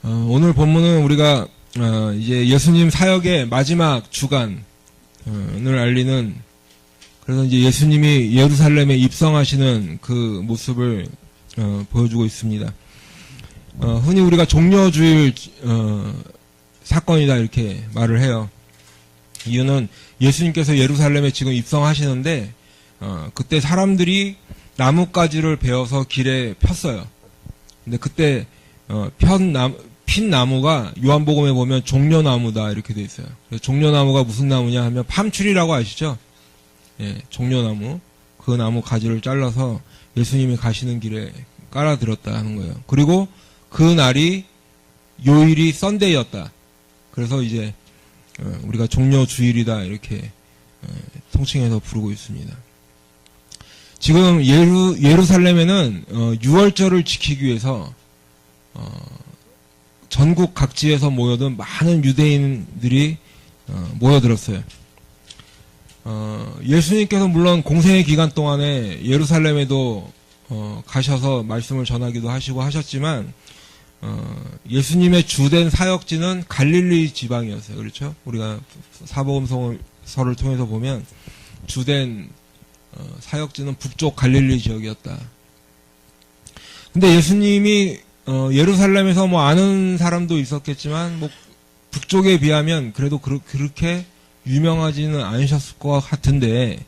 오늘 본문은 우리가 이제 예수님 사역의 마지막 주간을 알리는, 그래서 이제 예수님이 예루살렘에 입성하시는 그 모습을 보여주고 있습니다. 흔히 우리가 종려주일 사건이다 이렇게 말을 해요. 이유는 예수님께서 예루살렘에 지금 입성하시는데 그때 사람들이 나뭇가지를 베어서 길에 폈어요. 근데 그때 핀 나무가 요한복음에 보면 종려나무다 이렇게 돼 있어요. 종려나무가 무슨 나무냐 하면 팜추리라고 아시죠? 예, 종려나무. 그 나무 가지를 잘라서 예수님이 가시는 길에 깔아들었다 하는 거예요. 그리고 그 날이 요일이 썬데이였다. 그래서 이제 우리가 종려주일이다 이렇게 통칭해서 부르고 있습니다. 지금 예루살렘에는 유월절을 지키기 위해서 전국 각지에서 모여든 많은 유대인들이 모여들었어요. 예수님께서 물론 공생의 기간 동안에 예루살렘에도 가셔서 말씀을 전하기도 하시고 하셨지만 예수님의 주된 사역지는 갈릴리 지방이었어요. 그렇죠? 우리가 사복음서를 통해서 보면 주된 사역지는 북쪽 갈릴리 지역이었다. 근데 예수님이 예루살렘에서 뭐 아는 사람도 있었겠지만 뭐 북쪽에 비하면 그래도 그렇게 유명하지는 않으셨을 것 같은데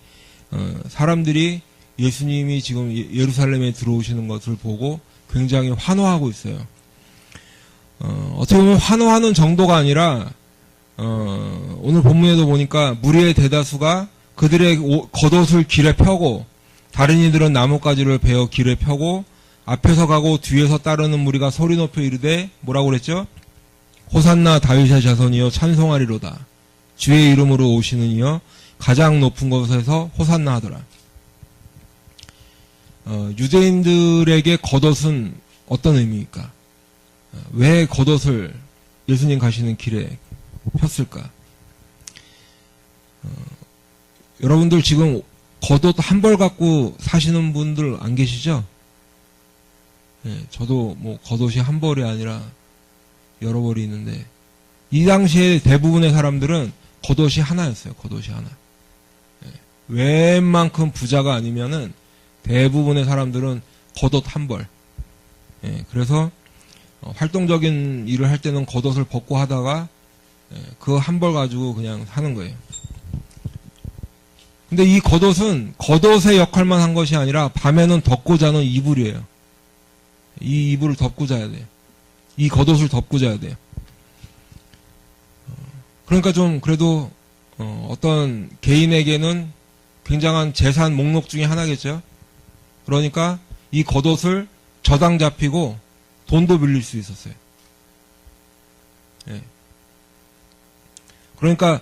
사람들이 예수님이 지금 예루살렘에 들어오시는 것을 보고 굉장히 환호하고 있어요. 어떻게 보면 환호하는 정도가 아니라 오늘 본문에도 보니까 무리의 대다수가 그들의 겉옷을 길에 펴고 다른 이들은 나뭇가지를 베어 길에 펴고 앞에서 가고 뒤에서 따르는 무리가 소리 높여 이르되 뭐라고 그랬죠? 호산나 다윗의 자손이여 찬송하리로다. 주의 이름으로 오시는 이여 가장 높은 곳에서 호산나 하더라. 유대인들에게 겉옷은 어떤 의미일까? 왜 겉옷을 예수님 가시는 길에 폈을까? 여러분들 지금 겉옷 한 벌 갖고 사시는 분들 안 계시죠? 네, 저도 뭐 겉옷이 한 벌이 아니라 여러 벌이 있는데 이 당시에 대부분의 사람들은 겉옷이 하나였어요. 겉옷이 하나. 네, 웬만큼 부자가 아니면은 대부분의 사람들은 겉옷 한 벌. 네, 그래서 활동적인 일을 할 때는 겉옷을 벗고 하다가 그 한 벌 가지고 그냥 사는 거예요. 근데 이 겉옷은 겉옷의 역할만 한 것이 아니라 밤에는 덮고 자는 이불이에요. 이 이불을 덮고 자야 돼요. 이 겉옷을 덮고 자야 돼요. 그러니까 좀 그래도 어떤 개인에게는 굉장한 재산 목록 중에 하나겠죠. 그러니까 이 겉옷을 저당 잡히고 돈도 빌릴 수 있었어요. 예. 그러니까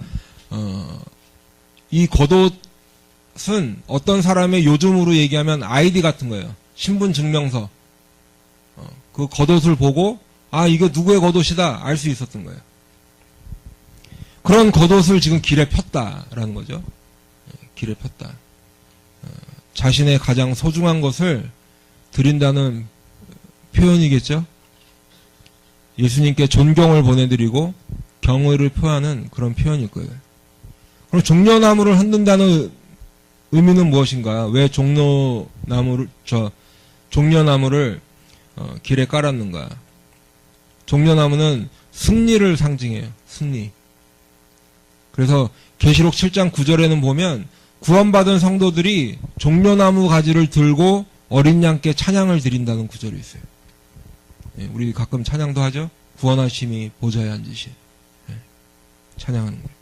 이 겉옷은 어떤 사람의 요즘으로 얘기하면 아이디 같은 거예요. 신분증명서. 그 겉옷을 보고 아 이거 누구의 겉옷이다 알 수 있었던 거예요. 그런 겉옷을 지금 길에 폈다라는 거죠. 길에 폈다. 자신의 가장 소중한 것을 드린다는 표현이겠죠. 예수님께 존경을 보내드리고 경의를 표하는 그런 표현일 거예요. 그럼 종려나무를 흔든다는 의미는 무엇인가? 왜 종려나무를 길에 깔았는가? 종려나무는 승리를 상징해요. 승리. 그래서 계시록 7장 9절에는 보면 구원받은 성도들이 종려나무 가지를 들고 어린 양께 찬양을 드린다는 구절이 있어요. 예, 우리 가끔 찬양도 하죠. 구원하심이 보좌에 앉으신. 예, 찬양하는 거예요.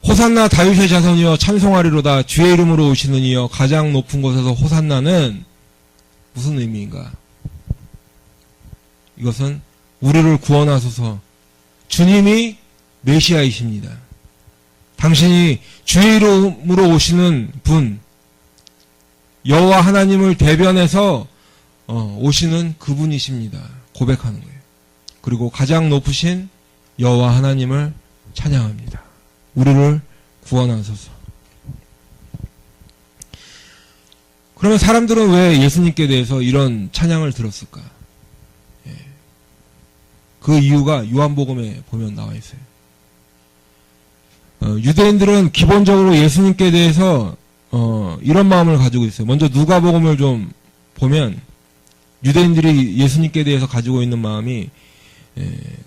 호산나 다윗의 자손이여 찬송하리로다. 주의 이름으로 오시는 이여 가장 높은 곳에서 호산나는 무슨 의미인가? 이것은 우리를 구원하소서. 주님이 메시아이십니다. 당신이 주의 이름으로 오시는 분, 여호와 하나님을 대변해서 오시는 그분이십니다. 고백하는 거예요. 그리고 가장 높으신 여호와 하나님을 찬양합니다. 우리를 구원하소서. 그러면 사람들은 왜 예수님께 대해서 이런 찬양을 들었을까? 그 이유가 요한복음에 보면 나와 있어요. 유대인들은 기본적으로 예수님께 대해서 이런 마음을 가지고 있어요. 먼저 누가복음을 좀 보면 유대인들이 예수님께 대해서 가지고 있는 마음이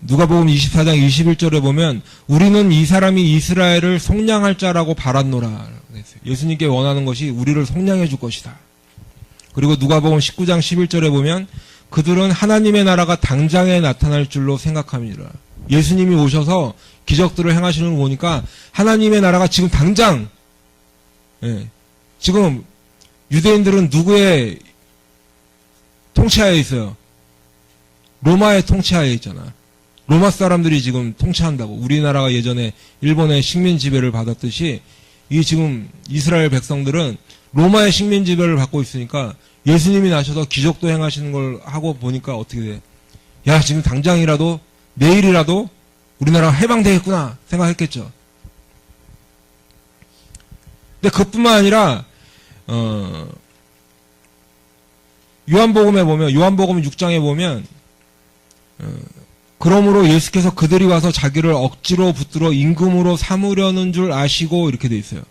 누가복음 24장 21절에 보면 우리는 이 사람이 이스라엘을 속량할 자라고 바랐노라 그랬어요. 예수님께 원하는 것이 우리를 속량해 줄 것이다. 그리고 누가복음 19장 11절에 보면 그들은 하나님의 나라가 당장에 나타날 줄로 생각함이라. 예수님이 오셔서 기적들을 행하시는 거 보니까 하나님의 나라가 지금 당장, 지금 유대인들은 누구의 통치하에 있어요? 로마의 통치하에 있잖아. 로마 사람들이 지금 통치한다고. 우리나라가 예전에 일본의 식민 지배를 받았듯이 이 지금 이스라엘 백성들은 로마의 식민 지배를 받고 있으니까 예수님이 나셔서 기적도 행하시는 걸 하고 보니까 어떻게 돼? 야, 지금 당장이라도 내일이라도 우리나라가 해방되겠구나 생각했겠죠. 근데 그뿐만 아니라 요한복음에 보면 요한복음 6장에 보면 그러므로 예수께서 그들이 와서 자기를 억지로 붙들어 임금으로 삼으려는 줄 아시고 이렇게 돼 있어요.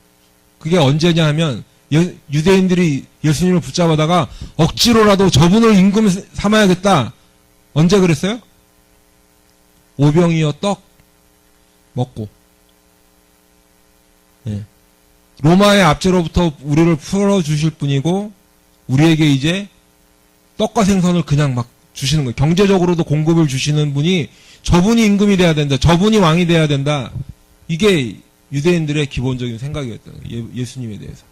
그게 언제냐 하면 유대인들이 예수님을 붙잡아다가 억지로라도 저분을 임금 삼아야겠다. 언제 그랬어요? 오병이어 떡 먹고. 로마의 압제로부터 우리를 풀어주실 분이고 우리에게 이제 떡과 생선을 그냥 막 주시는 거예요. 경제적으로도 공급을 주시는 분이 저분이 임금이 돼야 된다. 저분이 왕이 돼야 된다. 이게 유대인들의 기본적인 생각이었던 거예요. 예수님에 대해서.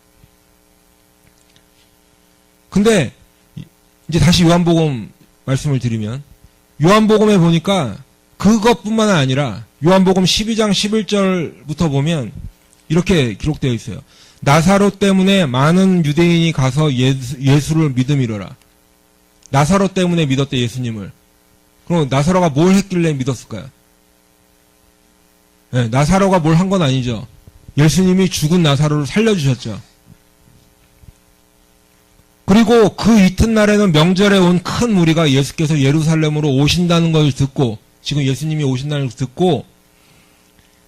근데 이제 다시 요한복음 말씀을 드리면 요한복음에 보니까 그것뿐만 아니라 요한복음 12장 11절부터 보면 이렇게 기록되어 있어요. 나사로 때문에 많은 유대인이 가서 예수를 믿음이로라. 나사로 때문에 믿었대, 예수님을. 그럼 나사로가 뭘 했길래 믿었을까요? 나사로가 뭘 한 건 아니죠. 예수님이 죽은 나사로를 살려주셨죠. 그리고 그 이튿날에는 명절에 온 큰 무리가 예수께서 예루살렘으로 오신다는 것을 듣고, 지금 예수님이 오신다는 것을 듣고,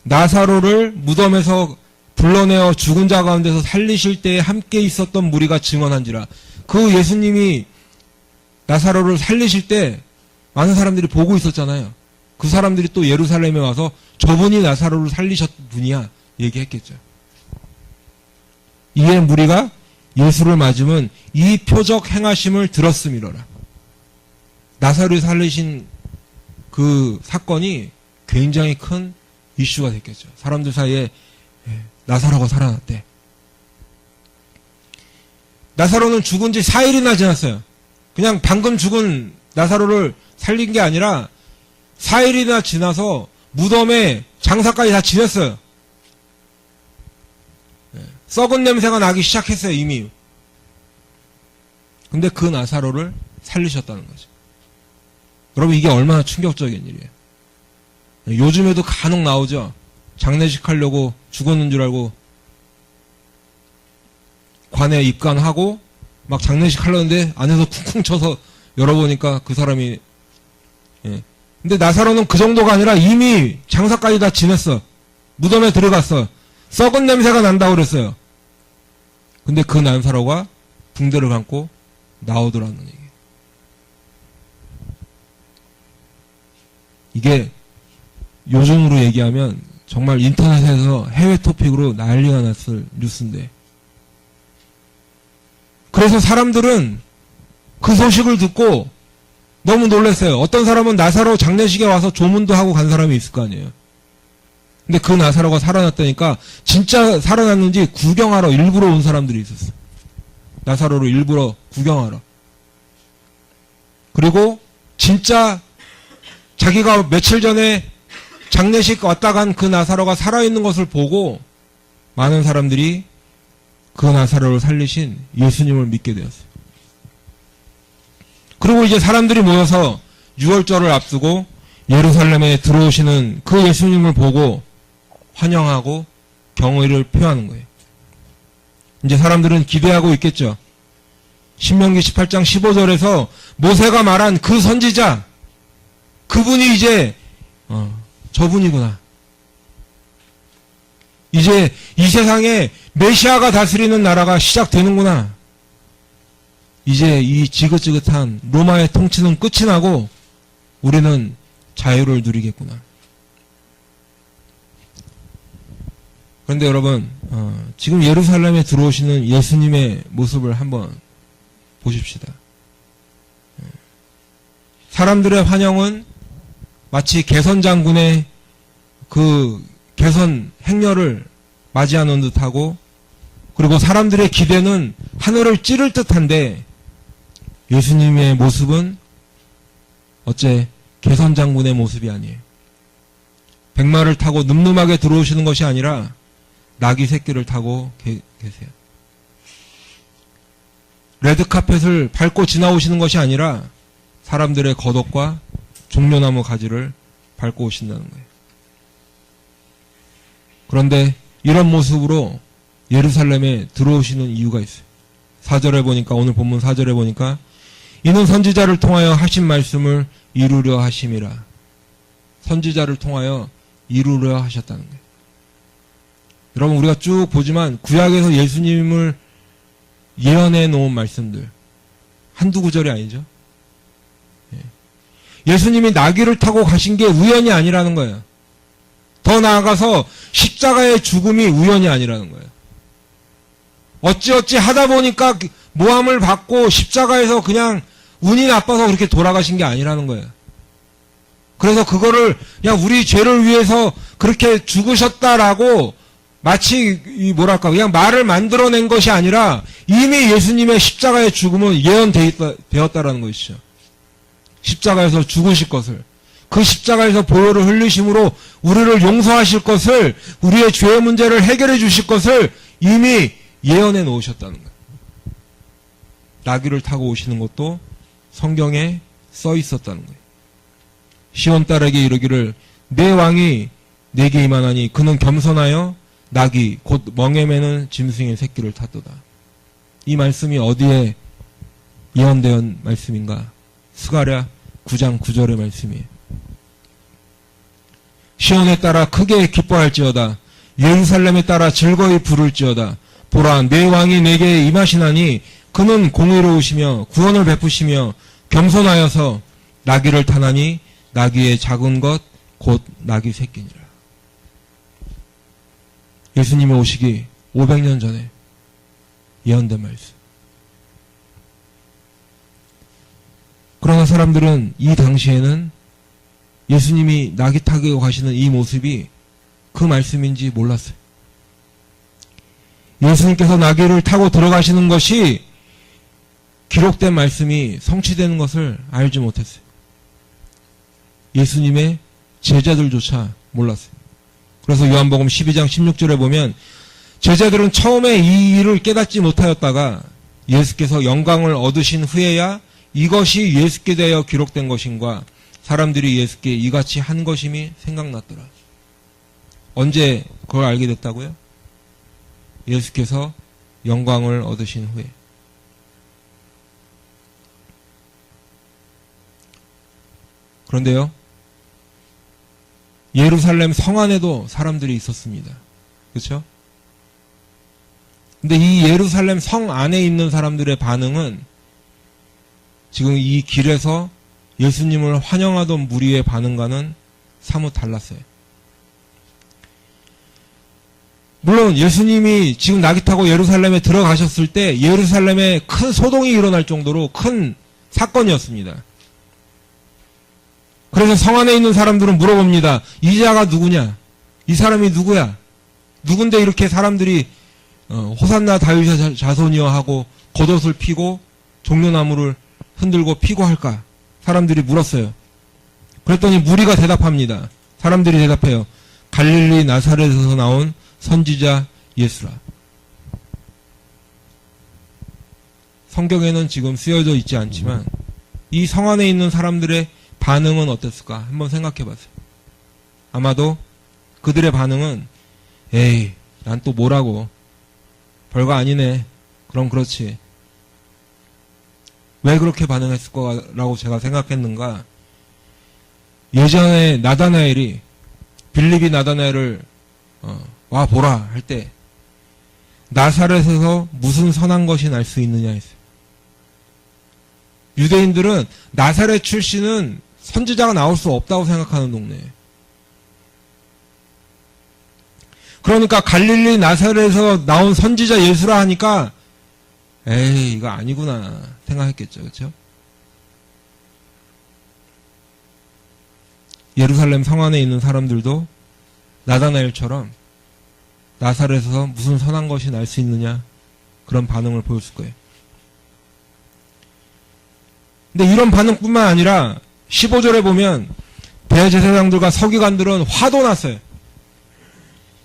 나사로를 무덤에서 불러내어 죽은 자 가운데서 살리실 때에 함께 있었던 무리가 증언한지라. 그 예수님이 나사로를 살리실 때 많은 사람들이 보고 있었잖아요. 그 사람들이 또 예루살렘에 와서 저분이 나사로를 살리셨던 분이야 얘기했겠죠. 이에 무리가 예수를 맞으면 이 표적 행하심을 들었음이로라. 나사로를 살리신 그 사건이 굉장히 큰 이슈가 됐겠죠. 사람들 사이에 나사로가 살아났대. 나사로는 죽은 지 4일이나 지났어요. 그냥 방금 죽은 나사로를 살린 게 아니라 4일이나 지나서 무덤에 장사까지 다 지냈어요. 썩은 냄새가 나기 시작했어요, 이미. 근데 그 나사로를 살리셨다는 거죠. 여러분, 이게 얼마나 충격적인 일이에요. 요즘에도 간혹 나오죠. 장례식 하려고 죽었는 줄 알고 관에 입관하고 막 장례식 하려는데 안에서 쿵쿵 쳐서 열어보니까 그 사람이. 근데 나사로는 그 정도가 아니라 이미 장사까지 다 지냈어. 무덤에 들어갔어. 썩은 냄새가 난다고 그랬어요. 근데 그 나사로가 붕대를 감고 나오더라는 얘기예요. 이게 요즘으로 얘기하면 정말 인터넷에서 해외 토픽으로 난리가 났을 뉴스인데, 그래서 사람들은 그 소식을 듣고 너무 놀랐어요. 어떤 사람은 나사로 장례식에 와서 조문도 하고 간 사람이 있을 거 아니에요. 근데 그 나사로가 살아났다니까 진짜 살아났는지 구경하러 일부러 온 사람들이 있었어. 나사로를 일부러 구경하러. 그리고 진짜 자기가 며칠 전에 장례식 왔다 간 그 나사로가 살아있는 것을 보고 많은 사람들이 그 나사로를 살리신 예수님을 믿게 되었어요. 그리고 이제 사람들이 모여서 유월절을 앞두고 예루살렘에 들어오시는 그 예수님을 보고 환영하고 경의를 표하는 거예요. 이제 사람들은 기대하고 있겠죠. 신명기 18장 15절에서 모세가 말한 그 선지자, 그분이 이제 저분이구나. 이제 이 세상에 메시아가 다스리는 나라가 시작되는구나. 이제 이 지긋지긋한 로마의 통치는 끝이 나고 우리는 자유를 누리겠구나. 그런데 여러분, 지금 예루살렘에 들어오시는 예수님의 모습을 한번 보십시다. 사람들의 환영은 마치 개선 장군의 그 개선 행렬을 맞이하는 듯하고, 그리고 사람들의 기대는 하늘을 찌를 듯한데 예수님의 모습은 어째 개선 장군의 모습이 아니에요. 백마를 타고 늠름하게 들어오시는 것이 아니라 나귀 새끼를 타고 계세요. 레드카펫을 밟고 지나오시는 것이 아니라 사람들의 겉옷과 종려나무 가지를 밟고 오신다는 거예요. 그런데 이런 모습으로 예루살렘에 들어오시는 이유가 있어요. 4절에 보니까, 오늘 본문 4절에 보니까 이는 선지자를 통하여 하신 말씀을 이루려 하심이라. 선지자를 통하여 이루려 하셨다는 거예요. 여러분, 우리가 쭉 보지만 구약에서 예수님을 예언해 놓은 말씀들 한두 구절이 아니죠. 예수님이 나귀를 타고 가신 게 우연이 아니라는 거예요. 더 나아가서 십자가의 죽음이 우연이 아니라는 거예요. 어찌어찌 하다 보니까 모함을 받고 십자가에서 그냥 운이 나빠서 그렇게 돌아가신 게 아니라는 거예요. 그래서 그거를 그냥 우리 죄를 위해서 그렇게 죽으셨다라고 마치 그냥 말을 만들어낸 것이 아니라 이미 예수님의 십자가의 죽음은 예언되었다라는 것이죠. 십자가에서 죽으실 것을, 그 십자가에서 보혈을 흘리심으로 우리를 용서하실 것을, 우리의 죄의 문제를 해결해 주실 것을 이미 예언해 놓으셨다는 거예요. 나귀를 타고 오시는 것도 성경에 써 있었다는 거예요. 시온 딸에게 이르기를 내 왕이 내게 임하나니 그는 겸손하여 나귀 곧 멍에 매는 짐승의 새끼를 탔도다. 이 말씀이 어디에 예언된 말씀인가? 스가랴 9장 9절의 말씀이에요. 시온에 따라 크게 기뻐할지어다. 예루살렘에 따라 즐거이 부를지어다. 보라, 내 왕이 내게 임하시나니 그는 공의로우시며 구원을 베푸시며 겸손하여서 나귀를 타나니 나귀의 작은 것 곧 나귀 새끼니라. 예수님이 오시기 500년 전에 예언된 말씀. 그러나 사람들은 이 당시에는 예수님이 나귀 타고 가시는 이 모습이 그 말씀인지 몰랐어요. 예수님께서 나귀를 타고 들어가시는 것이 기록된 말씀이 성취되는 것을 알지 못했어요. 예수님의 제자들조차 몰랐어요. 그래서 요한복음 12장 16절에 보면 제자들은 처음에 이 일을 깨닫지 못하였다가 예수께서 영광을 얻으신 후에야 이것이 예수께 대하여 기록된 것인가 사람들이 예수께 이같이 한 것임이 생각났더라. 언제 그걸 알게 됐다고요? 예수께서 영광을 얻으신 후에. 그런데요, 예루살렘 성 안에도 사람들이 있었습니다. 그렇죠? 근데 이 예루살렘 성 안에 있는 사람들의 반응은 지금 이 길에서 예수님을 환영하던 무리의 반응과는 사뭇 달랐어요. 물론 예수님이 지금 나귀 타고 예루살렘에 들어가셨을 때 예루살렘에 큰 소동이 일어날 정도로 큰 사건이었습니다. 그래서 성 안에 있는 사람들은 물어봅니다. 이 자가 누구냐? 이 사람이 누구야? 누군데 이렇게 사람들이 호산나 다윗의 자손이여 하고 겉옷을 피고 종려나무를 흔들고 피고 할까? 사람들이 물었어요. 그랬더니 무리가 대답합니다. 사람들이 대답해요. 갈릴리 나사렛에서 나온 선지자 예수라. 성경에는 지금 쓰여져 있지 않지만 이 성 안에 있는 사람들의 반응은 어땠을까? 한번 생각해 봤어요. 아마도 그들의 반응은 에이, 난 또 뭐라고? 별거 아니네. 그럼 그렇지. 왜 그렇게 반응했을 거라고 제가 생각했는가? 예전에 나다나엘이 빌립이 나다나엘을 와 보라 할 때 나사렛에서 무슨 선한 것이 날 수 있느냐 했어요. 유대인들은 나사렛 출신은 선지자가 나올 수 없다고 생각하는 동네예요. 그러니까 갈릴리 나사렛에서 나온 선지자 예수라 하니까 에이 이거 아니구나 생각했겠죠. 그렇죠? 예루살렘 성 안에 있는 사람들도 나다나엘처럼 나사렛에서 무슨 선한 것이 날 수 있느냐 그런 반응을 보였을 거예요. 근데 이런 반응뿐만 아니라 15절에 보면 대제사장들과 서기관들은 화도 났어요.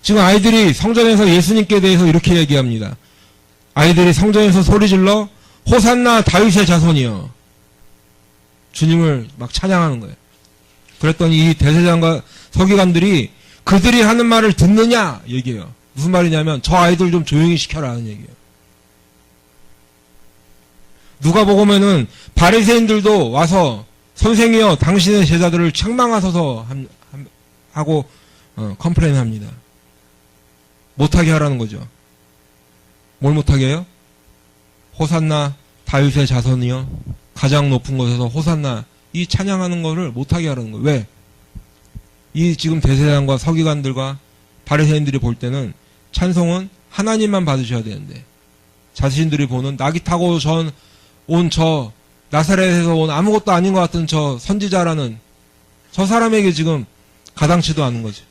지금 아이들이 성전에서 예수님께 대해서 이렇게 얘기합니다. 아이들이 성전에서 소리질러 호산나 다윗의 자손이여 주님을 막 찬양하는 거예요. 그랬더니 이 대제사장과 서기관들이 그들이 하는 말을 듣느냐 얘기해요. 무슨 말이냐면 저 아이들 좀 조용히 시켜라 하는 얘기예요. 누가복음에는 바리새인들도 와서 선생이여 당신의 제자들을 책망하소서 하고 컴플레인합니다. 못하게 하라는 거죠. 뭘 못하게 해요? 호산나 다윗의 자손이여 가장 높은 곳에서 호산나 이 찬양하는 거를 못하게 하라는 거예요. 왜? 이 지금 대제사장과 서기관들과 바리새인들이 볼 때는 찬송은 하나님만 받으셔야 되는데 자신들이 보는 낙이 타고 온 저 나사렛에서 온 아무것도 아닌 것 같은 저 선지자라는 저 사람에게 지금 가당치도 않은 거죠.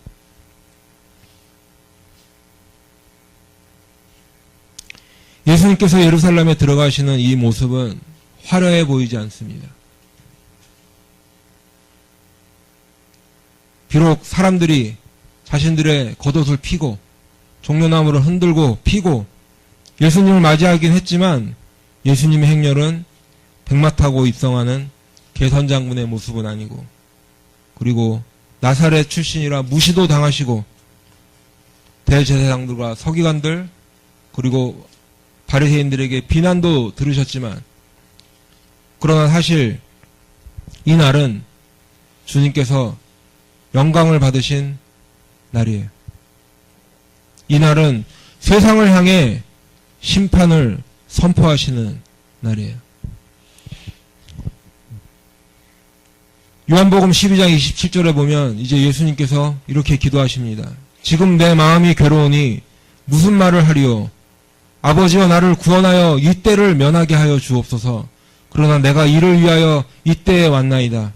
예수님께서 예루살렘에 들어가시는 이 모습은 화려해 보이지 않습니다. 비록 사람들이 자신들의 겉옷을 피고 종려나무를 흔들고 피고 예수님을 맞이하긴 했지만 예수님의 행렬은 백마 타고 입성하는 개선장군의 모습은 아니고 그리고 나사렛 출신이라 무시도 당하시고 대제사장들과 서기관들 그리고 바리새인들에게 비난도 들으셨지만 그러나 사실 이 날은 주님께서 영광을 받으신 날이에요. 이 날은 세상을 향해 심판을 선포하시는 날이에요. 요한복음 12장 27절에 보면 이제 예수님께서 이렇게 기도하십니다. 지금 내 마음이 괴로우니 무슨 말을 하리요? 아버지여 나를 구원하여 이 때를 면하게 하여 주옵소서. 그러나 내가 이를 위하여 이 때에 왔나이다.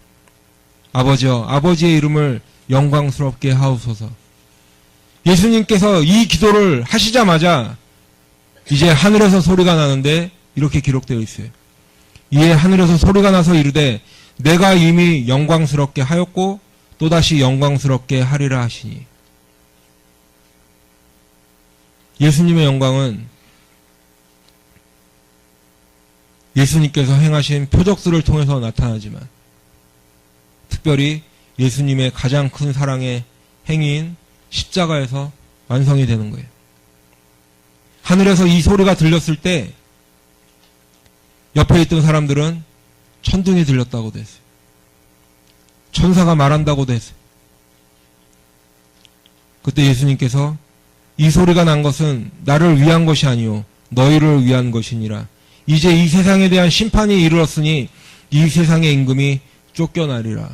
아버지여 아버지의 이름을 영광스럽게 하옵소서. 예수님께서 이 기도를 하시자마자 이제 하늘에서 소리가 나는데 이렇게 기록되어 있어요. 이에 하늘에서 소리가 나서 이르되 내가 이미 영광스럽게 하였고 또다시 영광스럽게 하리라 하시니. 예수님의 영광은 예수님께서 행하신 표적들을 통해서 나타나지만 특별히 예수님의 가장 큰 사랑의 행위인 십자가에서 완성이 되는 거예요. 하늘에서 이 소리가 들렸을 때 옆에 있던 사람들은 천둥이 들렸다고도 했어요. 천사가 말한다고도 했어요. 그때 예수님께서 이 소리가 난 것은 나를 위한 것이 아니요 너희를 위한 것이니라. 이제 이 세상에 대한 심판이 이르렀으니 이 세상의 임금이 쫓겨나리라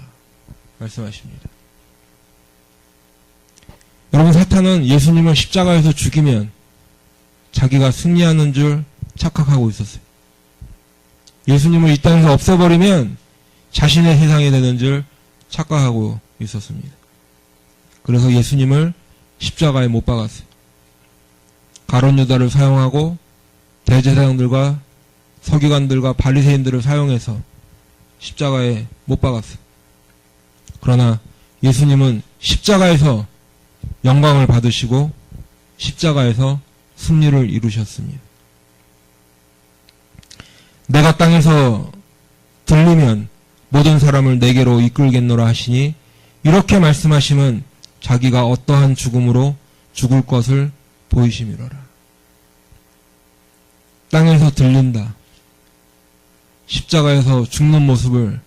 말씀하십니다. 여러분, 사탄은 예수님을 십자가에서 죽이면 자기가 승리하는 줄 착각하고 있었어요. 예수님을 이 땅에서 없애버리면 자신의 세상이 되는 줄 착각하고 있었습니다. 그래서 예수님을 십자가에 못 박았어요. 가룟 유다를 사용하고 대제사장들과 서기관들과 바리새인들을 사용해서 십자가에 못 박았어요. 그러나 예수님은 십자가에서 영광을 받으시고 십자가에서 승리를 이루셨습니다. 내가 땅에서 들리면 모든 사람을 내게로 이끌겠노라 하시니 이렇게 말씀하시면 자기가 어떠한 죽음으로 죽을 것을 보이심이로라. 땅에서 들린다. 십자가에서 죽는 모습을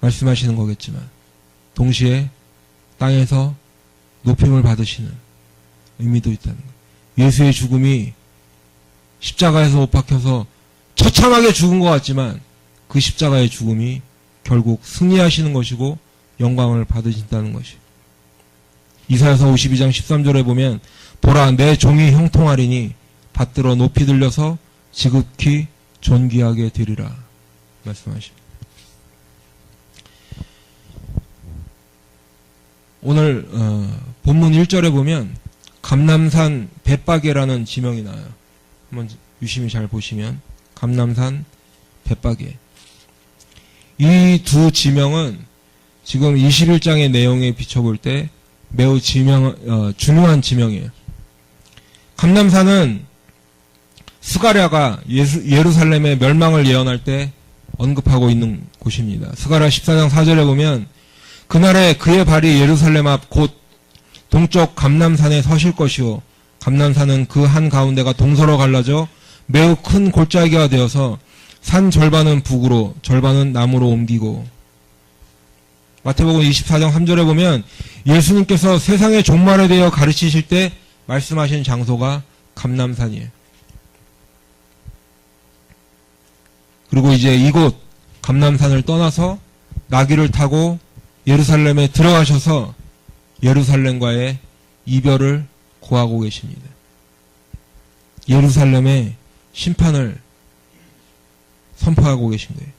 말씀하시는 거겠지만 동시에 땅에서 높임을 받으시는 의미도 있다는 거예요. 예수의 죽음이 십자가에서 못 박혀서 처참하게 죽은 것 같지만 그 십자가의 죽음이 결국 승리하시는 것이고 영광을 받으신다는 것이에요. 이사야서 52장 13절에 보면 보라 내 종이 형통하리니 받들어 높이 들려서 지극히 존귀하게 되리라 말씀하십니다. 오늘 본문 1절에 보면 감람산 벳바게라는 지명이 나와요. 한번 유심히 잘 보시면 감람산 벳바게. 이 두 지명은 지금 21장의 내용에 비춰볼 때 매우 중요한 지명이에요. 감람산은 스가랴가 예루살렘의 멸망을 예언할 때 언급하고 있는 곳입니다. 스가랴 14장 4절에 보면 그날에 그의 발이 예루살렘 앞 곧 동쪽 감람산에 서실 것이요 감람산은 그 한 가운데가 동서로 갈라져 매우 큰 골짜기가 되어서 산 절반은 북으로 절반은 남으로 옮기고. 마태복음 24장 3절에 보면 예수님께서 세상의 종말에 대해 가르치실 때 말씀하신 장소가 감람산이에요. 그리고 이제 이곳 감람산을 떠나서 나귀를 타고 예루살렘에 들어가셔서 예루살렘과의 이별을 고하고 계십니다. 예루살렘의 심판을 선포하고 계신 거예요.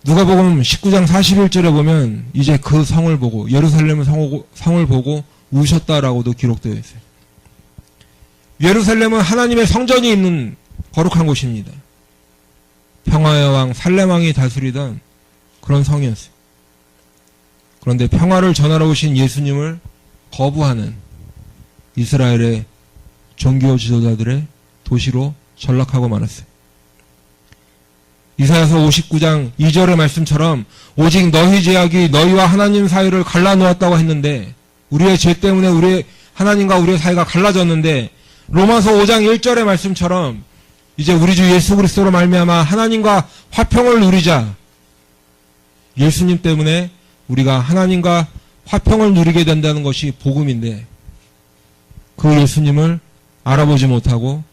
누가복음 19장 41절에 보면 이제 그 성을 보고 예루살렘 성을 보고 우셨다라고도 기록되어 있어요. 예루살렘은 하나님의 성전이 있는 거룩한 곳입니다. 평화의 왕 살레망이 다스리던 그런 성이었어요. 그런데 평화를 전하러 오신 예수님을 거부하는 이스라엘의 종교 지도자들의 도시로 전락하고 말았어요. 이사야서 59장 2절의 말씀처럼 오직 너희 죄악이 너희와 하나님 사이를 갈라놓았다고 했는데 우리의 죄 때문에 우리 하나님과 우리의 사이가 갈라졌는데 로마서 5장 1절의 말씀처럼 이제 우리 주 예수 그리스도로 말미암아 하나님과 화평을 누리자. 예수님 때문에 우리가 하나님과 화평을 누리게 된다는 것이 복음인데 그 예수님을 알아보지 못하는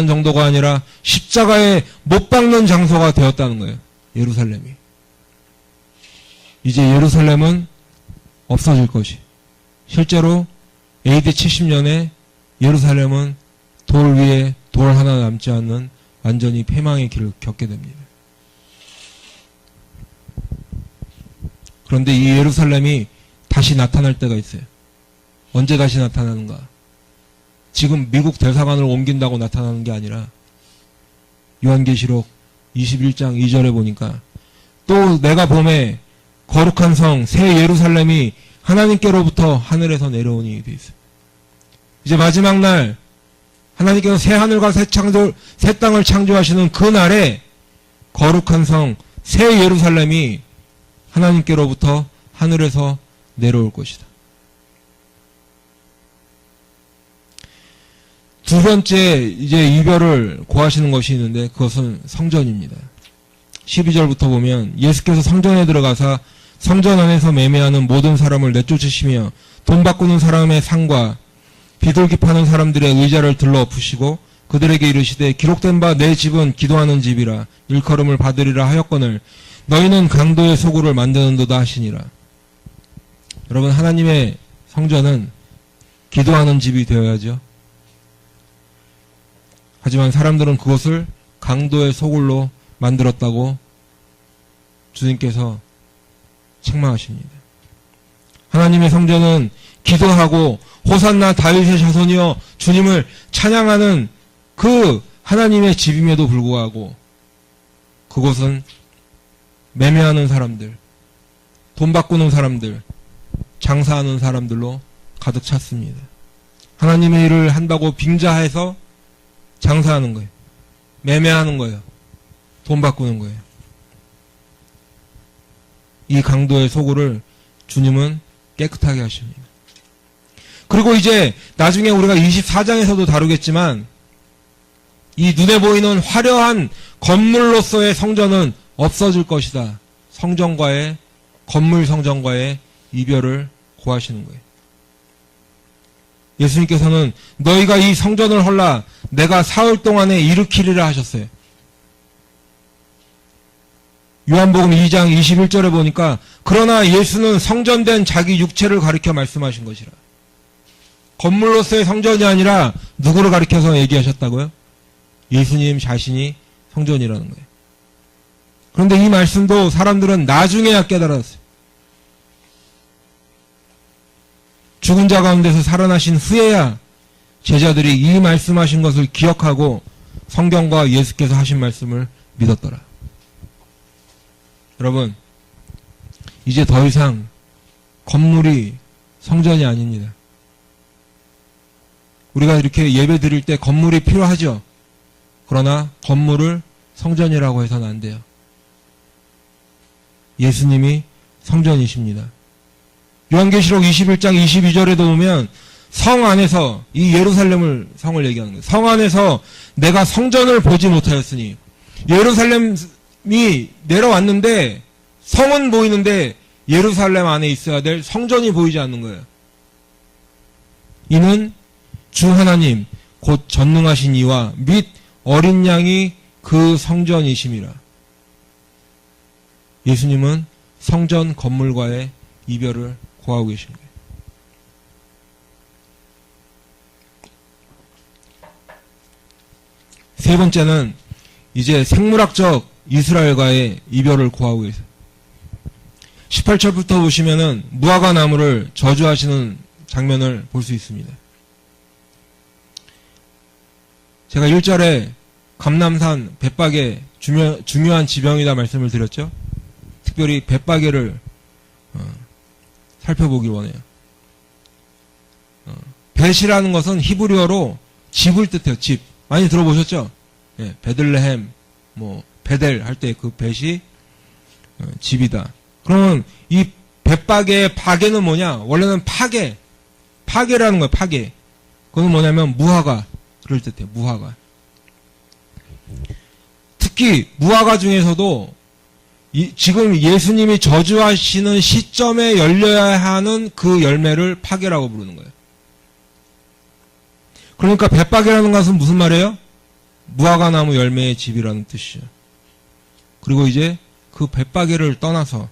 정도가 아니라 십자가에 못 박는 장소가 되었다는 거예요. 예루살렘이. 이제 예루살렘은 없어질 것이. 실제로 AD 70년에 예루살렘은 돌 위에 돌 하나 남지 않는 완전히 패망의 길을 겪게 됩니다. 그런데 이 예루살렘이 다시 나타날 때가 있어요. 언제 다시 나타나는가? 지금 미국 대사관을 옮긴다고 나타나는 게 아니라 요한계시록 21장 2절에 보니까 또 내가 봄에 거룩한 성 새 예루살렘이 하나님께로부터 하늘에서 내려오니 돼 있어요. 이제 마지막 날 하나님께서 새 하늘과 새 땅을 창조하시는 그 날에 거룩한 성 새 예루살렘이 하나님께로부터 하늘에서 내려올 것이다. 두 번째 이제 이별을 고하시는 것이 있는데 그것은 성전입니다. 12절부터 보면 예수께서 성전에 들어가사 성전 안에서 매매하는 모든 사람을 내쫓으시며 돈 바꾸는 사람의 상과 비둘기 파는 사람들의 의자를 들러 엎으시고 그들에게 이르시되 기록된 바 내 집은 기도하는 집이라 일컬음을 받으리라 하였거늘 너희는 강도의 소굴을 만드는도다 하시니라. 여러분 하나님의 성전은 기도하는 집이 되어야죠. 하지만 사람들은 그것을 강도의 소굴로 만들었다고 주님께서 책망하십니다. 하나님의 성전은 기도하고 호산나 다윗의 자손이여 주님을 찬양하는 그 하나님의 집임에도 불구하고 그곳은 매매하는 사람들, 돈 바꾸는 사람들, 장사하는 사람들로 가득 찼습니다. 하나님의 일을 한다고 빙자해서 장사하는 거예요. 매매하는 거예요. 돈 바꾸는 거예요. 이 강도의 소굴을 주님은 깨끗하게 하십니다. 그리고 이제 나중에 우리가 24장에서도 다루겠지만 이 눈에 보이는 화려한 건물로서의 성전은 없어질 것이다. 건물 성전과의 이별을 고하시는 거예요. 예수님께서는 너희가 이 성전을 헐라 내가 사흘 동안에 일으키리라 하셨어요. 요한복음 2장 21절에 보니까 그러나 예수는 성전된 자기 육체를 가리켜 말씀하신 것이라. 건물로서의 성전이 아니라 누구를 가리켜서 얘기하셨다고요? 예수님 자신이 성전이라는 거예요. 그런데 이 말씀도 사람들은 나중에야 깨달았어요. 죽은 자 가운데서 살아나신 후에야 제자들이 이 말씀하신 것을 기억하고 성경과 예수께서 하신 말씀을 믿었더라. 여러분, 이제 더 이상 건물이 성전이 아닙니다. 우리가 이렇게 예배 드릴 때 건물이 필요하죠. 그러나 건물을 성전이라고 해서는 안 돼요. 예수님이 성전이십니다. 요한계시록 21장 22절에도 보면 성 안에서 이 예루살렘을 성을 얘기하는 거예요. 성 안에서 내가 성전을 보지 못하였으니 예루살렘이 내려왔는데 성은 보이는데 예루살렘 안에 있어야 될 성전이 보이지 않는 거예요. 이는 주 하나님 곧 전능하신 이와 및 어린 양이 그 성전이심이라. 예수님은 성전 건물과의 이별을 고하고 계신 거예요. 세 번째는 이제 생물학적 이스라엘과의 이별을 고하고 계세요. 18절부터 보시면은 무화과 나무를 저주하시는 장면을 볼 수 있습니다. 제가 1절에 감람산 벳박에 중요한 지병이다 말씀을 드렸죠. 특별히 벳박에를 살펴보길 원해요. 벳이라는 것은 히브리어로 집을 뜻해요. 집. 많이 들어보셨죠? 예, 베들레헴, 베델 할 때 그 벳이 집이다. 그러면 이 벳박의 박에는 뭐냐? 원래는 파괴라는 거예요. 파괴. 그건 뭐냐면 무화과를 뜻해요. 무화과. 특히 무화과 중에서도 지금 예수님이 저주하시는 시점에 열려야 하는 그 열매를 파괴라고 부르는 거예요. 그러니까 벳박이라는 것은 무슨 말이에요? 무화과 나무 열매의 집이라는 뜻이죠. 그리고 이제 그 벳박이를 떠나서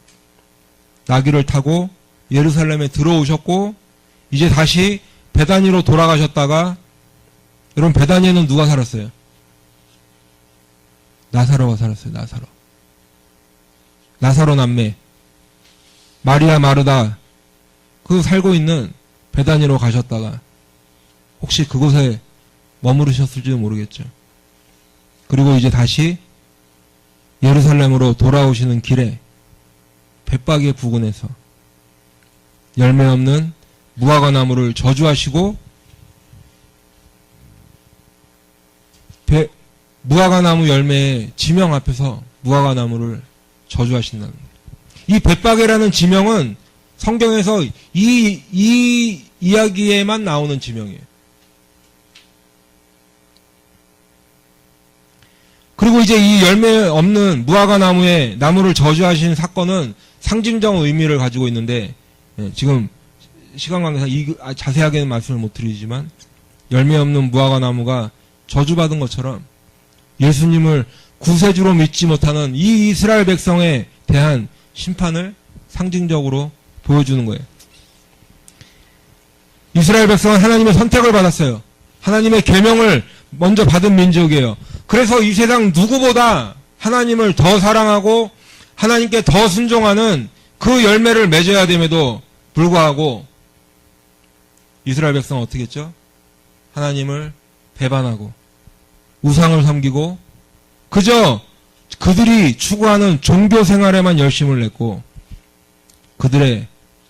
나귀를 타고 예루살렘에 들어오셨고 이제 다시 베다니로 돌아가셨다가 여러분 베다니에는 누가 살았어요? 나사로가 살았어요. 나사로 남매 마리아 마르다 그 살고 있는 베다니로 가셨다가 혹시 그곳에 머무르셨을지도 모르겠죠. 그리고 이제 다시 예루살렘으로 돌아오시는 길에 벳박의 부근에서 열매 없는 무화과 나무를 저주하시고 무화과 나무 열매의 지명 앞에서 무화과 나무를 저주하신다는 거예요. 이 벳박이라는 지명은 성경에서 이 이야기에만 나오는 지명이에요. 그리고 이제 이 열매 없는 무화과 나무를 저주하신 사건은 상징적 의미를 가지고 있는데 지금 시간 관계상 자세하게는 말씀을 못 드리지만 열매 없는 무화과 나무가 저주받은 것처럼 예수님을 구세주로 믿지 못하는 이 이스라엘 백성에 대한 심판을 상징적으로 보여주는 거예요. 이스라엘 백성은 하나님의 선택을 받았어요. 하나님의 계명을 먼저 받은 민족이에요. 그래서 이 세상 누구보다 하나님을 더 사랑하고 하나님께 더 순종하는 그 열매를 맺어야 됨에도 불구하고 이스라엘 백성은 어떻게 했죠? 하나님을 배반하고 우상을 섬기고 그저 그들이 추구하는 종교 생활에만 열심을 냈고 그들의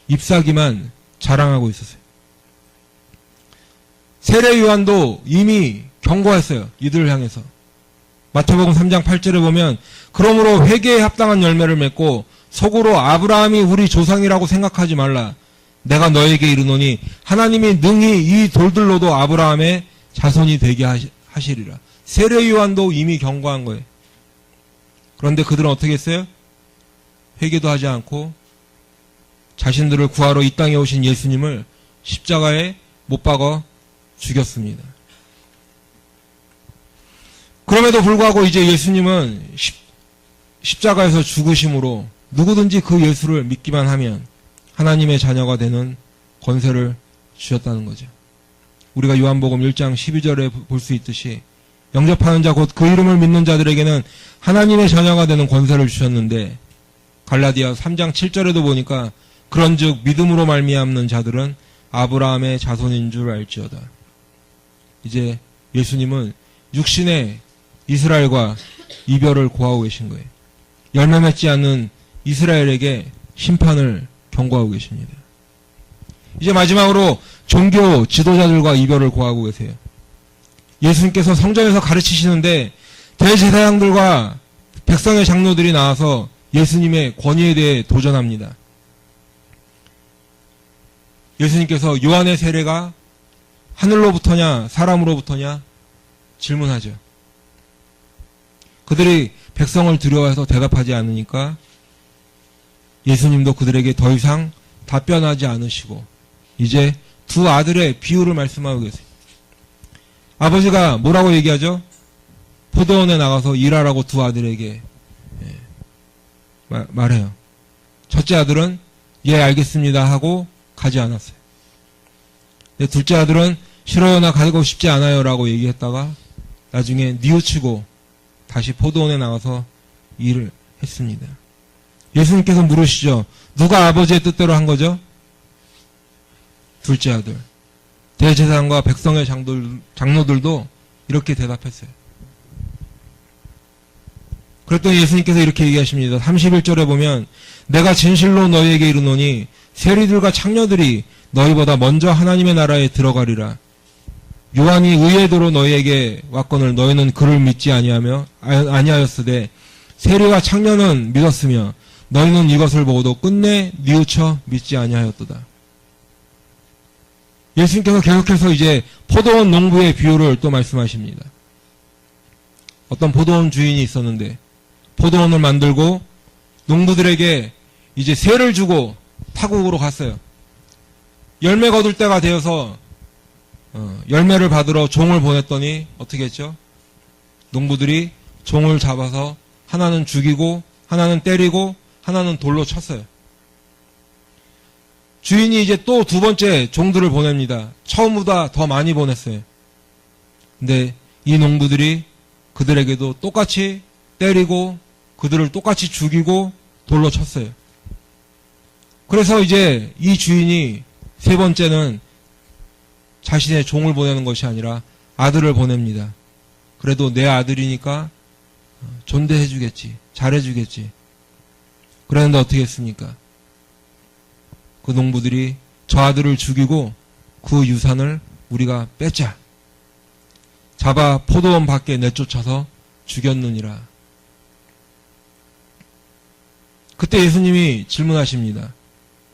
잎사귀만 자랑하고 있었어요. 세례 요한도 이미 경고했어요. 이들을 향해서. 마태복음 3장 8절에 보면 그러므로 회개에 합당한 열매를 맺고 속으로 아브라함이 우리 조상이라고 생각하지 말라. 내가 너에게 이르노니 하나님이 능히 이 돌들로도 아브라함의 자손이 되게 하시리라. 세례 요한도 이미 경고한 거예요. 그런데 그들은 어떻게 했어요? 회개도 하지 않고 자신들을 구하러 이 땅에 오신 예수님을 십자가에 못 박아 죽였습니다. 그럼에도 불구하고 이제 예수님은 십자가에서 죽으심으로 누구든지 그 예수를 믿기만 하면 하나님의 자녀가 되는 권세를 주셨다는 거죠. 우리가 요한복음 1장 12절에 볼 수 있듯이 영접하는 자 곧 그 이름을 믿는 자들에게는 하나님의 자녀가 되는 권세를 주셨는데 갈라디아 3장 7절에도 보니까 그런즉 믿음으로 말미암는 자들은 아브라함의 자손인 줄 알지어다. 이제 예수님은 육신의 이스라엘과 이별을 고하고 계신 거예요. 열매 맺지 않는 이스라엘에게 심판을 경고하고 계십니다. 이제 마지막으로 종교 지도자들과 이별을 고하고 계세요. 예수님께서 성전에서 가르치시는데 대제사장들과 백성의 장로들이 나와서 예수님의 권위에 대해 도전합니다. 예수님께서 요한의 세례가 하늘로부터냐 사람으로부터냐 질문하죠. 그들이 백성을 두려워해서 대답하지 않으니까 예수님도 그들에게 더 이상 답변하지 않으시고 이제 두 아들의 비유를 말씀하고 계세요. 아버지가 뭐라고 얘기하죠? 포도원에 나가서 일하라고 두 아들에게 말해요. 첫째 아들은 예 알겠습니다 하고 가지 않았어요. 둘째 아들은 싫어요 나 가고 싶지 않아요 라고 얘기했다가 나중에 뉘우치고 다시 포도원에 나가서 일을 했습니다. 예수님께서 물으시죠. 누가 아버지의 뜻대로 한 거죠? 둘째 아들. 대제사장과 백성의 장로들도 이렇게 대답했어요. 그랬더니 예수님께서 이렇게 얘기하십니다. 31절에 보면 내가 진실로 너희에게 이르노니 세리들과 창녀들이 너희보다 먼저 하나님의 나라에 들어가리라. 요한이 의의 도로 너희에게 왔거늘 너희는 그를 믿지 아니하였으되 세리와 창녀는 믿었으며 너희는 이것을 보고도 끝내 뉘우쳐 믿지 아니하였도다. 예수님께서 계속해서 이제 포도원 농부의 비유를 또 말씀하십니다. 어떤 포도원 주인이 있었는데 포도원을 만들고 농부들에게 이제 세를 주고 타국으로 갔어요. 열매 거둘 때가 되어서 열매를 받으러 종을 보냈더니 어떻게 했죠? 농부들이 종을 잡아서 하나는 죽이고 하나는 때리고 하나는 돌로 쳤어요. 주인이 이제 또 두 번째 종들을 보냅니다. 처음보다 더 많이 보냈어요. 근데 이 농부들이 그들에게도 똑같이 때리고 그들을 똑같이 죽이고 돌로 쳤어요. 그래서 이제 이 주인이 세 번째는 자신의 종을 보내는 것이 아니라 아들을 보냅니다. 그래도 내 아들이니까 존대해주겠지. 잘해주겠지. 그랬는데 어떻게 했습니까? 그 농부들이 저 아들을 죽이고 그 유산을 우리가 뺏자. 잡아 포도원 밖에 내쫓아서 죽였느니라. 그때 예수님이 질문하십니다.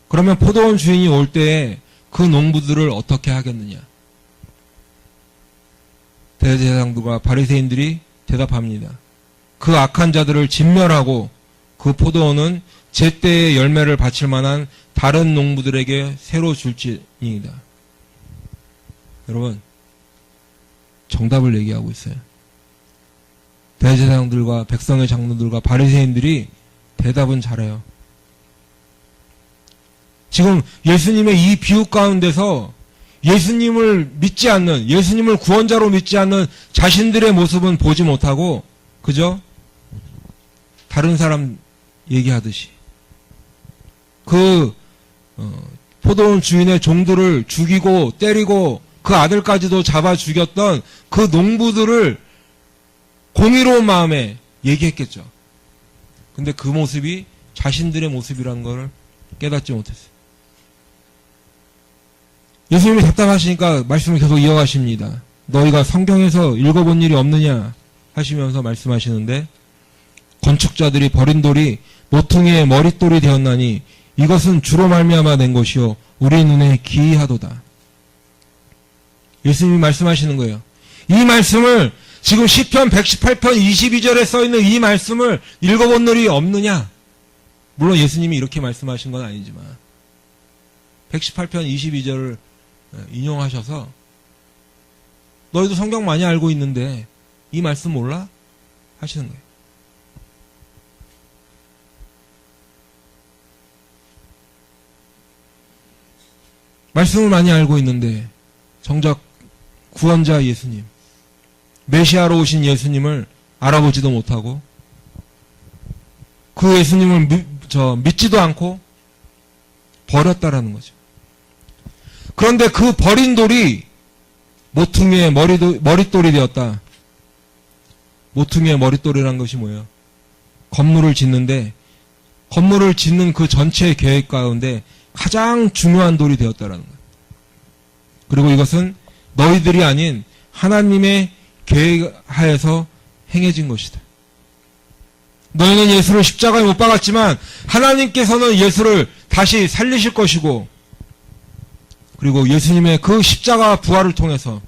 그러면 포도원 주인이 올 때에 그 농부들을 어떻게 하겠느냐? 대제사장들과 바리새인들이 대답합니다. 그 악한 자들을 진멸하고 그 포도원은 제때의 열매를 바칠 만한 다른 농부들에게 새로 줄지니이다. 여러분, 정답을 얘기하고 있어요. 대제사장들과 백성의 장로들과 바리새인들이 대답은 잘해요. 지금 예수님의 이 비유 가운데서 예수님을 믿지 않는, 예수님을 구원자로 믿지 않는 자신들의 모습은 보지 못하고 그저 다른 사람 얘기하듯이 그 포도원 주인의 종들을 죽이고 때리고 그 아들까지도 잡아 죽였던 그 농부들을 공의로운 마음에 얘기했겠죠. 근데 그 모습이 자신들의 모습이라는 걸 깨닫지 못했어요. 예수님이 답답하시니까 말씀을 계속 이어가십니다. 너희가 성경에서 읽어본 일이 없느냐 하시면서 말씀하시는데 건축자들이 버린 돌이 모퉁이의 머릿돌이 되었나니 이것은 주로 말미암아 낸 것이요 우리 눈에 기이하도다. 예수님이 말씀하시는 거예요. 이 말씀을 지금 시편 118편 22절에 써있는 이 말씀을 읽어본 일이 없느냐? 물론 예수님이 이렇게 말씀하신 건 아니지만 118편 22절을 인용하셔서 너희도 성경 많이 알고 있는데 이 말씀 몰라? 하시는 거예요. 말씀을 많이 알고 있는데 정작 구원자 예수님, 메시아로 오신 예수님을 알아보지도 못하고 그 예수님을 믿지도 않고 버렸다라는 거죠. 그런데 그 버린 돌이 모퉁이의 머릿돌이 되었다. 모퉁이의 머릿돌이라는 것이 뭐예요? 건물을 짓는데 건물을 짓는 그 전체 계획 가운데 가장 중요한 돌이 되었다라는 거예요. 그리고 이것은 너희들이 아닌 하나님의 계획하에서 행해진 것이다. 너희는 예수를 십자가에 못 박았지만 하나님께서는 예수를 다시 살리실 것이고 그리고 예수님의 그 십자가 부활을 통해서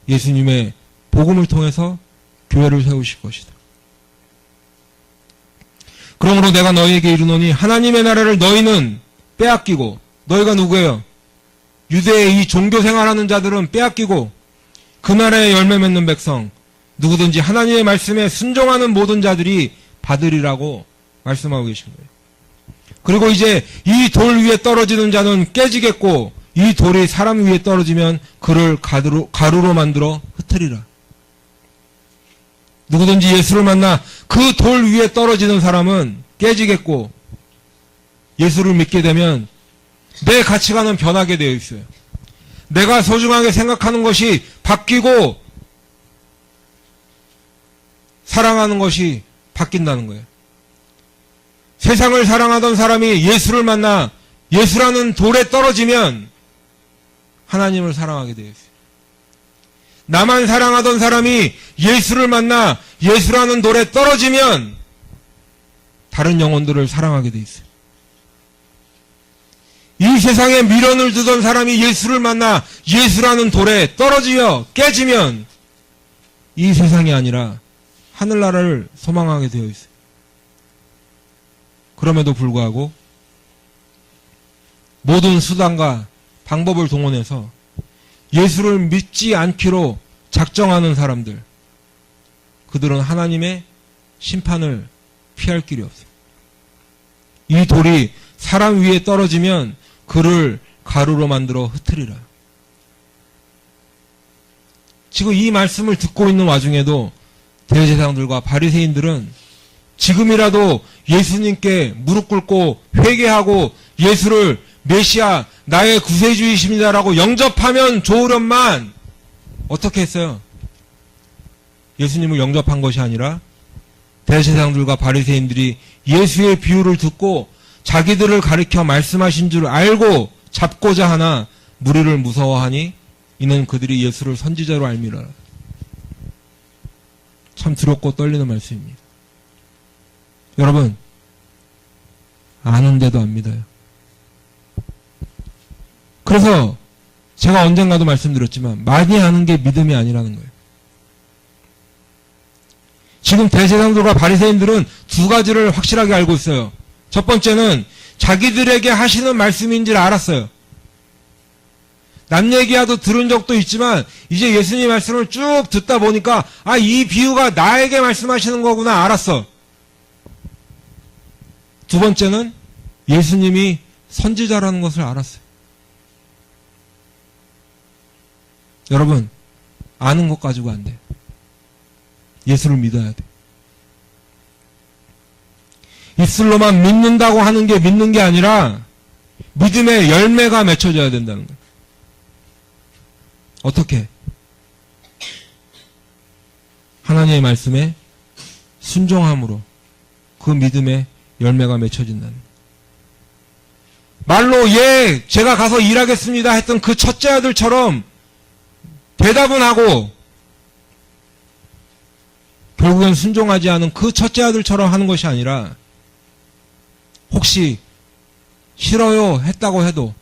예수님의 복음을 통해서 교회를 세우실 것이다. 그러므로 내가 너희에게 이르노니 하나님의 나라를 너희는 빼앗기고 너희가 누구예요? 유대의 이 종교 생활하는 자들은 빼앗기고 그 나라에 열매 맺는 백성 누구든지 하나님의 말씀에 순종하는 모든 자들이 받으리라고 말씀하고 계신 거예요. 그리고 이제 이 돌 위에 떨어지는 자는 깨지겠고 이 돌이 사람 위에 떨어지면 그를 가루로 만들어 흩으리라. 누구든지 예수를 만나 그 돌 위에 떨어지는 사람은 깨지겠고 예수를 믿게 되면 내 가치관은 변하게 되어 있어요. 내가 소중하게 생각하는 것이 바뀌고 사랑하는 것이 바뀐다는 거예요. 세상을 사랑하던 사람이 예수를 만나 예수라는 돌에 떨어지면 하나님을 사랑하게 되어 있어요. 나만 사랑하던 사람이 예수를 만나 예수라는 돌에 떨어지면 다른 영혼들을 사랑하게 되어 있어요. 이 세상에 미련을 두던 사람이 예수를 만나 예수라는 돌에 떨어지며 깨지면 이 세상이 아니라 하늘나라를 소망하게 되어 있어요. 그럼에도 불구하고 모든 수단과 방법을 동원해서 예수를 믿지 않기로 작정하는 사람들, 그들은 하나님의 심판을 피할 길이 없어요. 이 돌이 사람 위에 떨어지면 그를 가루로 만들어 흩으리라. 지금 이 말씀을 듣고 있는 와중에도 대제사장들과 바리새인들은 지금이라도 예수님께 무릎 꿇고 회개하고 예수를 메시아 나의 구세주이십니다라고 영접하면 좋으련만 어떻게 했어요? 예수님을 영접한 것이 아니라 대제사장들과 바리새인들이 예수의 비유를 듣고 자기들을 가리켜 말씀하신 줄 알고 잡고자 하나 무리를 무서워하니 이는 그들이 예수를 선지자로 알미라. 참 두렵고 떨리는 말씀입니다. 여러분, 아는데도 안 믿어요. 그래서 제가 언젠가도 말씀드렸지만 많이 아는 게 믿음이 아니라는 거예요. 지금 대제사장들과 바리새인들은 두 가지를 확실하게 알고 있어요. 첫 번째는 자기들에게 하시는 말씀인 줄 알았어요. 남 얘기라도 들은 적도 있지만 이제 예수님 말씀을 쭉 듣다 보니까 이 비유가 나에게 말씀하시는 거구나 알았어. 두 번째는 예수님이 선지자라는 것을 알았어요. 여러분, 아는 것 가지고 안 돼. 예수를 믿어야 돼. 입술로만 믿는다고 하는 게 믿는 게 아니라 믿음의 열매가 맺혀져야 된다는 거예요. 어떻게? 하나님의 말씀에 순종함으로 그 믿음의 열매가 맺혀진다는 거예요. 말로 예, 제가 가서 일하겠습니다 했던 그 첫째 아들처럼 대답은 하고 결국엔 순종하지 않은 그 첫째 아들처럼 하는 것이 아니라 혹시 싫어요 했다고 해도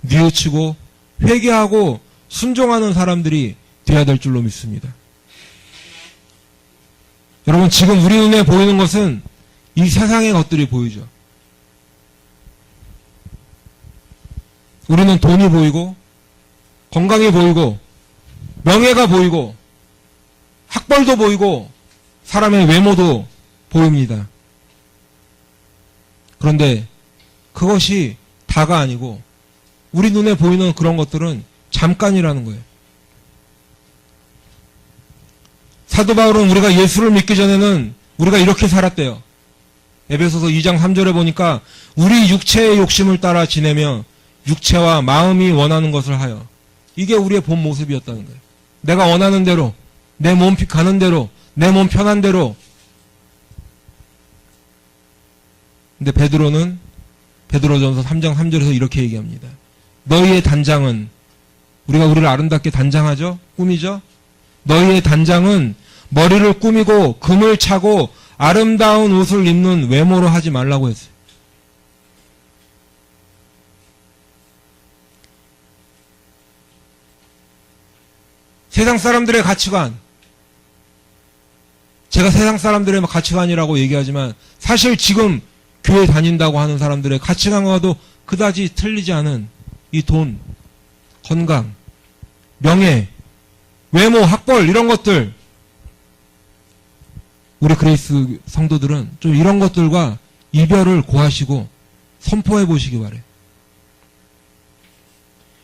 뉘우치고 회개하고 순종하는 사람들이 되어야 될 줄로 믿습니다. 여러분, 지금 우리 눈에 보이는 것은 이 세상의 것들이 보이죠. 우리는 돈이 보이고, 건강이 보이고, 명예가 보이고, 학벌도 보이고, 사람의 외모도 보입니다. 그런데 그것이 다가 아니고 우리 눈에 보이는 그런 것들은 잠깐이라는 거예요. 사도 바울은 우리가 예수를 믿기 전에는 우리가 이렇게 살았대요. 에베소서 2장 3절에 보니까 우리 육체의 욕심을 따라 지내며 육체와 마음이 원하는 것을 하여, 이게 우리의 본 모습이었다는 거예요. 내가 원하는 대로, 내 몸 가는 대로, 내 몸 편한 대로. 근데 베드로는 베드로전서 3장 3절에서 이렇게 얘기합니다. 너희의 단장은, 우리를 아름답게 단장하죠? 꾸미죠? 너희의 단장은 머리를 꾸미고 금을 차고 아름다운 옷을 입는 외모로 하지 말라고 했어요. 세상 사람들의 가치관, 제가 세상 사람들의 가치관이라고 얘기하지만 사실 지금 교회 다닌다고 하는 사람들의 가치관과도 그다지 틀리지 않은 이 돈, 건강, 명예, 외모, 학벌, 이런 것들, 우리 그레이스 성도들은 좀 이런 것들과 이별을 고하시고 선포해 보시기 바래요.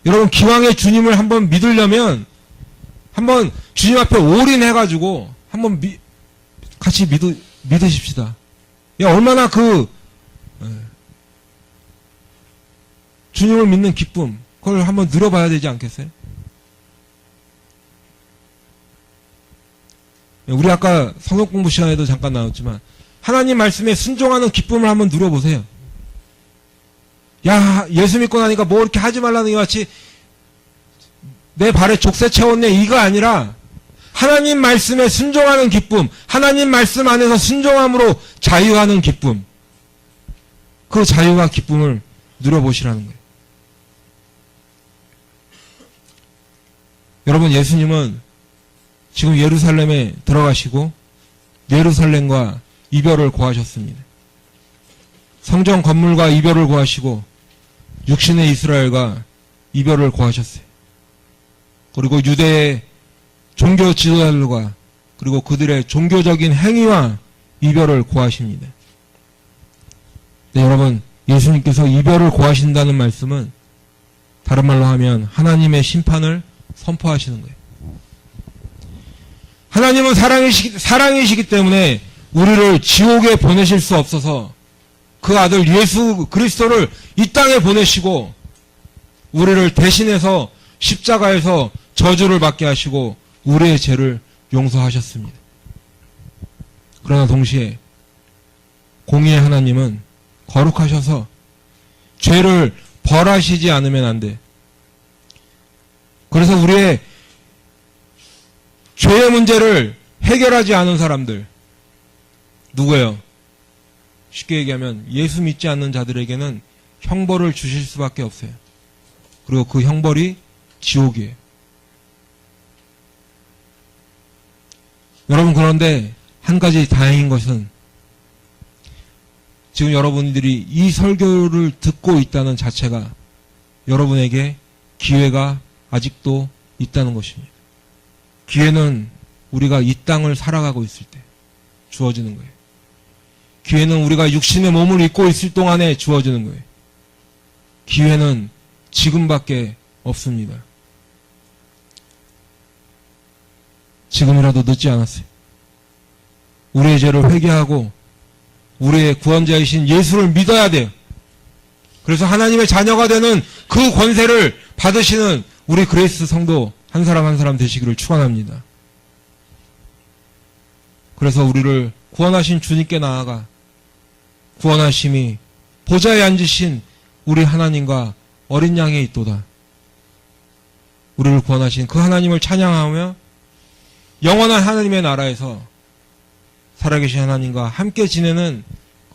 여러분, 기왕에 주님을 한번 믿으려면 한번 주님 앞에 올인해가지고 한번 같이 믿으십시다. 야, 얼마나 주님을 믿는 기쁨, 그걸 한번 누려봐야 되지 않겠어요? 우리 아까 성경 공부 시간에도 잠깐 나왔지만 하나님 말씀에 순종하는 기쁨을 한번 누려보세요. 야, 예수 믿고 나니까 뭐 이렇게 하지 말라는 게 마치 내 발에 족쇄 채웠네, 이거 아니라 하나님 말씀에 순종하는 기쁨, 하나님 말씀 안에서 순종함으로 자유하는 기쁨, 그 자유와 기쁨을 누려보시라는 거예요. 여러분, 예수님은 지금 예루살렘에 들어가시고 예루살렘과 이별을 고하셨습니다. 성전 건물과 이별을 고하시고 육신의 이스라엘과 이별을 고하셨어요. 그리고 유대의 종교 지도자들과 그리고 그들의 종교적인 행위와 이별을 고하십니다. 네, 여러분, 예수님께서 이별을 고하신다는 말씀은 다른 말로 하면 하나님의 심판을 선포하시는 거예요. 하나님은 사랑이시기 때문에 우리를 지옥에 보내실 수 없어서 그 아들 예수 그리스도를 이 땅에 보내시고 우리를 대신해서 십자가에서 저주를 받게 하시고 우리의 죄를 용서하셨습니다. 그러나 동시에 공의의 하나님은 거룩하셔서 죄를 벌하시지 않으면 안 돼. 그래서 우리의 죄의 문제를 해결하지 않은 사람들, 누구예요? 쉽게 얘기하면 예수 믿지 않는 자들에게는 형벌을 주실 수밖에 없어요. 그리고 그 형벌이 지옥이에요. 여러분, 그런데 한 가지 다행인 것은 지금 여러분들이 이 설교를 듣고 있다는 자체가 여러분에게 기회가 아직도 있다는 것입니다. 기회는 우리가 이 땅을 살아가고 있을 때 주어지는 거예요. 기회는 우리가 육신의 몸을 입고 있을 동안에 주어지는 거예요. 기회는 지금밖에 없습니다. 지금이라도 늦지 않았어요. 우리의 죄를 회개하고 우리의 구원자이신 예수를 믿어야 돼요. 그래서 하나님의 자녀가 되는 그 권세를 받으시는 우리 그레이스 성도 한 사람 한 사람 되시기를 축원합니다. 그래서 우리를 구원하신 주님께 나아가 구원하심이 보좌에 앉으신 우리 하나님과 어린 양에 있도다. 우리를 구원하신 그 하나님을 찬양하며 영원한 하나님의 나라에서 살아계신 하나님과 함께 지내는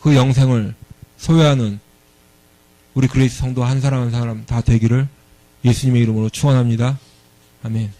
그 영생을 소유하는 우리 그레이스 성도 한 사람 한 사람 다 되기를 예수님의 이름으로 축원합니다. 아멘.